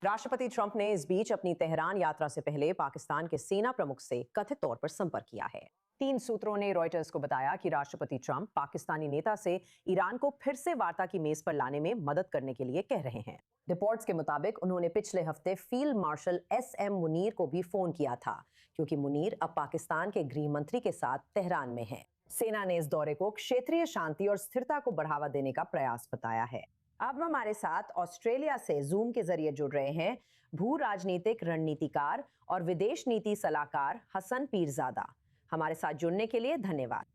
राष्ट्रपति ट्रंप ने इस बीच अपनी तेहरान यात्रा से पहले पाकिस्तान के सेना प्रमुख से कथित तौर पर संपर्क किया है। 3 सूत्रों ने रॉयटर्स को बताया कि राष्ट्रपति ट्रंप पाकिस्तानी नेता से ईरान को फिर से वार्ता की मेज पर लाने में मदद करने के लिए कह रहे हैं। रिपोर्ट्स के मुताबिक उन्होंने पिछले हफ्ते फील्ड मार्शल एसएम मुनीर को भी फोन किया था, क्योंकि मुनीर अब पाकिस्तान के गृह मंत्री के साथ तेहरान में है। सेना ने इस दौरे को क्षेत्रीय शांति और स्थिरता को बढ़ावा देने का प्रयास बताया है। अब हमारे साथ ऑस्ट्रेलिया से जूम के जरिए जुड़ रहे हैं भू राजनीतिक रणनीतिकार और विदेश नीति सलाहकार हसन पीरजादा। हमारे साथ जुड़ने के लिए धन्यवाद।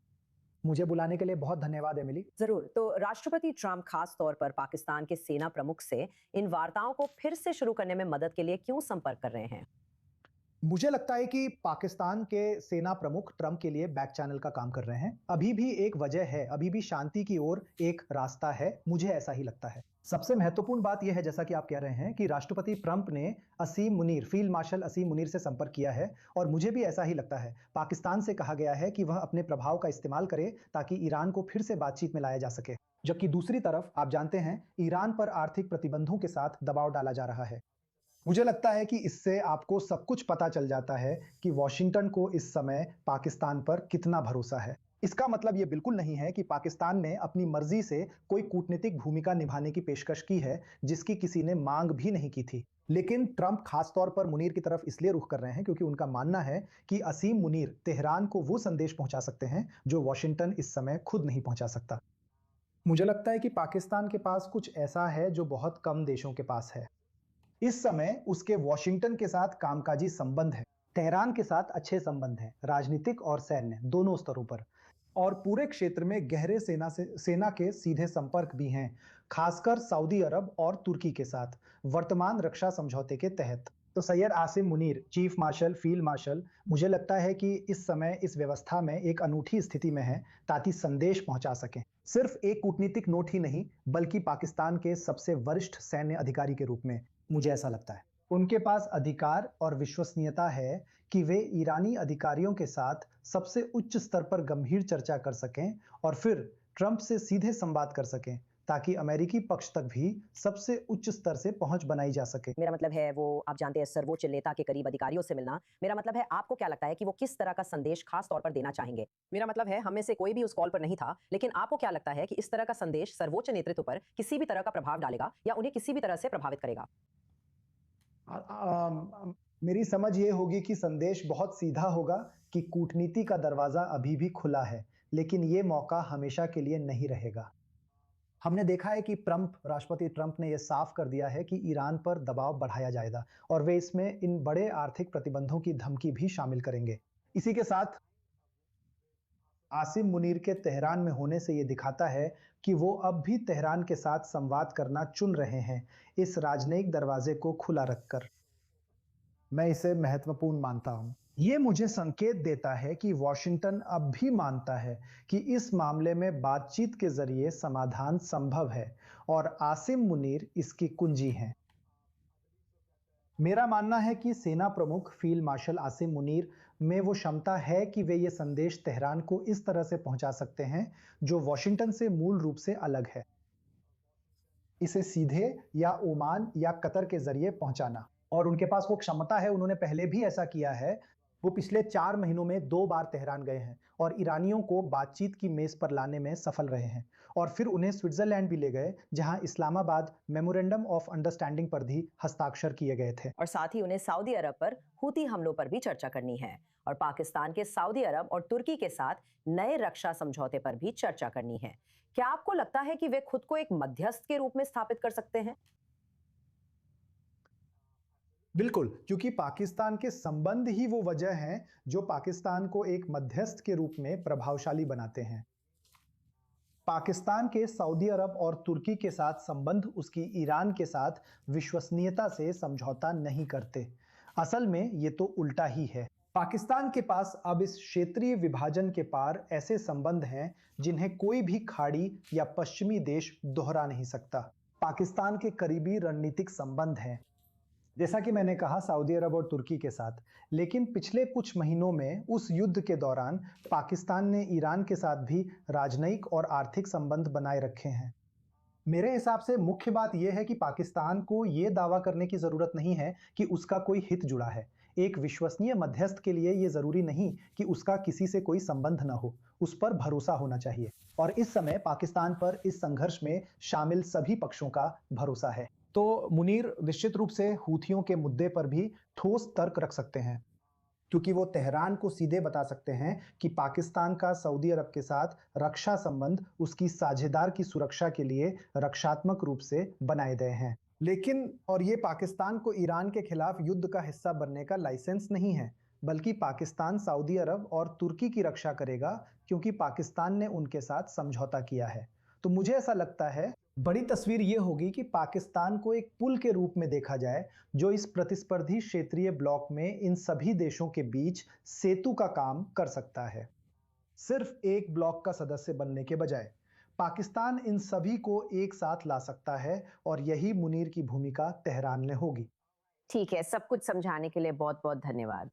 मुझे बुलाने के लिए बहुत धन्यवाद एमिली। जरूर। तो राष्ट्रपति ट्रंप खास तौर पर पाकिस्तान के सेना प्रमुख से इन वार्ताओं को फिर से शुरू करने में मदद के लिए क्यों संपर्क कर रहे हैं? मुझे लगता है कि पाकिस्तान के सेना प्रमुख ट्रंप के लिए बैक चैनल का काम कर रहे हैं। अभी भी एक वजह है, अभी भी शांति की ओर एक रास्ता है, मुझे ऐसा ही लगता है। सबसे महत्वपूर्ण बात यह है, जैसा कि आप कह रहे हैं, कि राष्ट्रपति ट्रंप ने असीम मुनीर, फील्ड मार्शल असीम मुनीर से संपर्क किया है, और मुझे भी ऐसा ही लगता है। पाकिस्तान से कहा गया है कि वह अपने प्रभाव का इस्तेमाल करे ताकि ईरान को फिर से बातचीत में लाया जा सके। जबकि दूसरी तरफ आप जानते हैं, ईरान पर आर्थिक प्रतिबंधों के साथ दबाव डाला जा रहा है। मुझे लगता है कि इससे आपको सब कुछ पता चल जाता है कि वॉशिंगटन को इस समय पाकिस्तान पर कितना भरोसा है। इसका मतलब यह बिल्कुल नहीं है कि पाकिस्तान ने अपनी मर्जी से कोई कूटनीतिक भूमिका निभाने की पेशकश की है, जिसकी किसी ने मांग भी नहीं की थी। लेकिन ट्रंप खासतौर पर मुनीर की तरफ इसलिए रुख कर रहे हैं क्योंकि उनका मानना है कि असीम मुनीर तेहरान को वो संदेश पहुंचा सकते हैं जो वॉशिंगटन इस समय खुद नहीं पहुंचा सकता। मुझे लगता है कि पाकिस्तान के पास कुछ ऐसा है जो बहुत कम देशों के पास है। इस समय उसके वॉशिंगटन के साथ कामकाजी संबंध है, तेहरान के साथ अच्छे संबंध हैं, राजनीतिक और सैन्य दोनों स्तरों पर, और पूरे क्षेत्र में गहरे सेना के सीधे संपर्क भी हैं, खासकर सऊदी अरब और तुर्की के साथ वर्तमान रक्षा समझौते के तहत। तो Syed Asim Munir, chief marshal, field marshal, मुझे लगता है कि इस समय इस व्यवस्था में एक अनूठी स्थिति में है ताकि संदेश पहुंचा सकें, सिर्फ एक कूटनीतिक नोट ही नहीं, बल्कि पाकिस्तान के सबसे वरिष्ठ सैन्य अधिकारी के रूप में। मुझे ऐसा लगता है उनके पास अधिकार और विश्वसनीयता है कि वे ईरानी अधिकारियों के साथ सबसे उच्च स्तर पर गंभीर चर्चा कर सकें और फिर ट्रंप से सीधे संवाद कर सकें, ताकि अमेरिकी पक्ष तक भी सबसे उच्च स्तर से पहुंच बनाई जा सके। मेरा मतलब है, वो आप जानते हैं, सर्वोच्च नेता के करीब अधिकारियों से मिलना। मेरा मतलब है, आपको क्या लगता है कि वो किस तरह का संदेश खास तौर पर देना चाहेंगे? मेरा मतलब है, हम में से कोई भी उस कॉल पर नहीं था, लेकिन आपको क्या लगता है कि इस तरह का संदेश सर्वोच्च नेतृत्व पर किसी भी तरह का प्रभाव डालेगा या उन्हें किसी भी तरह से प्रभावित करेगा? मेरी समझ ये होगी कि संदेश बहुत सीधा होगा कि कूटनीति का दरवाजा अभी भी खुला है, लेकिन ये मौका हमेशा के लिए नहीं रहेगा। हमने देखा है कि राष्ट्रपति ट्रंप ने यह साफ कर दिया है कि ईरान पर दबाव बढ़ाया जाएगा और वे इसमें इन बड़े आर्थिक प्रतिबंधों की धमकी भी शामिल करेंगे। इसी के साथ आसिम मुनीर के तेहरान में होने से यह दिखाता है कि वो अब भी तेहरान के साथ संवाद करना चुन रहे हैं, इस राजनयिक दरवाजे को खुला रखकर। मैं इसे महत्वपूर्ण मानता हूं। यह मुझे संकेत देता है कि वॉशिंगटन अब भी मानता है कि इस मामले में बातचीत के जरिए समाधान संभव है और आसिम मुनीर इसकी कुंजी हैं। मेरा मानना है कि सेना प्रमुख फील्ड मार्शल आसिम मुनीर में वो क्षमता है कि वे ये संदेश तेहरान को इस तरह से पहुंचा सकते हैं जो वॉशिंगटन से मूल रूप से अलग है, इसे सीधे या ओमान या कतर के जरिए पहुंचाना। और उनके पास वो क्षमता है, उन्होंने पहले भी ऐसा किया है। वो पिछले 4 महीनों में 2 बार तेहरान गए हैं और ईरानियों को बातचीत की मेज पर लाने में सफल रहे हैं, और फिर उन्हें स्विट्जरलैंड भी ले गए, जहां इस्लामाबाद मेमोरेंडम ऑफ अंडरस्टैंडिंग पर भी हस्ताक्षर किए गए थे। और साथ ही उन्हें सऊदी अरब पर हूती हमलों पर भी चर्चा करनी है और पाकिस्तान के सऊदी अरब और तुर्की के साथ नए रक्षा समझौते पर भी चर्चा करनी है। क्या आपको लगता है कि वे खुद को एक मध्यस्थ के रूप में स्थापित कर सकते हैं? बिल्कुल, क्योंकि पाकिस्तान के संबंध ही वो वजह हैं जो पाकिस्तान को एक मध्यस्थ के रूप में प्रभावशाली बनाते हैं। पाकिस्तान के सऊदी अरब और तुर्की के साथ संबंध उसकी ईरान के साथ विश्वसनीयता से समझौता नहीं करते। असल में ये तो उल्टा ही है। पाकिस्तान के पास अब इस क्षेत्रीय विभाजन के पार ऐसे संबंध हैं जिन्हें कोई भी खाड़ी या पश्चिमी देश दोहरा नहीं सकता। पाकिस्तान के करीबी रणनीतिक संबंध हैं, जैसा कि मैंने कहा, सऊदी अरब और तुर्की के साथ। लेकिन पिछले कुछ महीनों में उस युद्ध के दौरान पाकिस्तान ने ईरान के साथ भी राजनयिक और आर्थिक संबंध बनाए रखे हैं। मेरे हिसाब से मुख्य बात यह है कि पाकिस्तान को यह दावा करने की जरूरत नहीं है कि उसका कोई हित जुड़ा है। एक विश्वसनीय मध्यस्थ के लिए यह जरूरी नहीं कि उसका किसी से कोई संबंध न हो, उस पर भरोसा होना चाहिए। और इस समय पाकिस्तान पर इस संघर्ष में शामिल सभी पक्षों का भरोसा है। तो मुनीर निश्चित रूप से हूथियों के मुद्दे पर भी ठोस तर्क रख सकते हैं, क्योंकि वो तेहरान को सीधे बता सकते हैं कि पाकिस्तान का सऊदी अरब के साथ रक्षा संबंध उसकी साझेदार की सुरक्षा के लिए रक्षात्मक रूप से बनाए गए हैं। लेकिन और ये पाकिस्तान को ईरान के खिलाफ युद्ध का हिस्सा बनने का लाइसेंस नहीं है, बल्कि पाकिस्तान सऊदी अरब और तुर्की की रक्षा करेगा, क्योंकि पाकिस्तान ने उनके साथ समझौता किया है। तो मुझे ऐसा लगता है बड़ी तस्वीर ये होगी कि पाकिस्तान को एक पुल के रूप में देखा जाए, जो इस प्रतिस्पर्धी क्षेत्रीय ब्लॉक में इन सभी देशों के बीच सेतु का काम कर सकता है, सिर्फ एक ब्लॉक का सदस्य बनने के बजाय। पाकिस्तान इन सभी को एक साथ ला सकता है, और यही मुनीर की भूमिका तेहरान में होगी। ठीक है, सब कुछ समझाने के लिए बहुत बहुत धन्यवाद।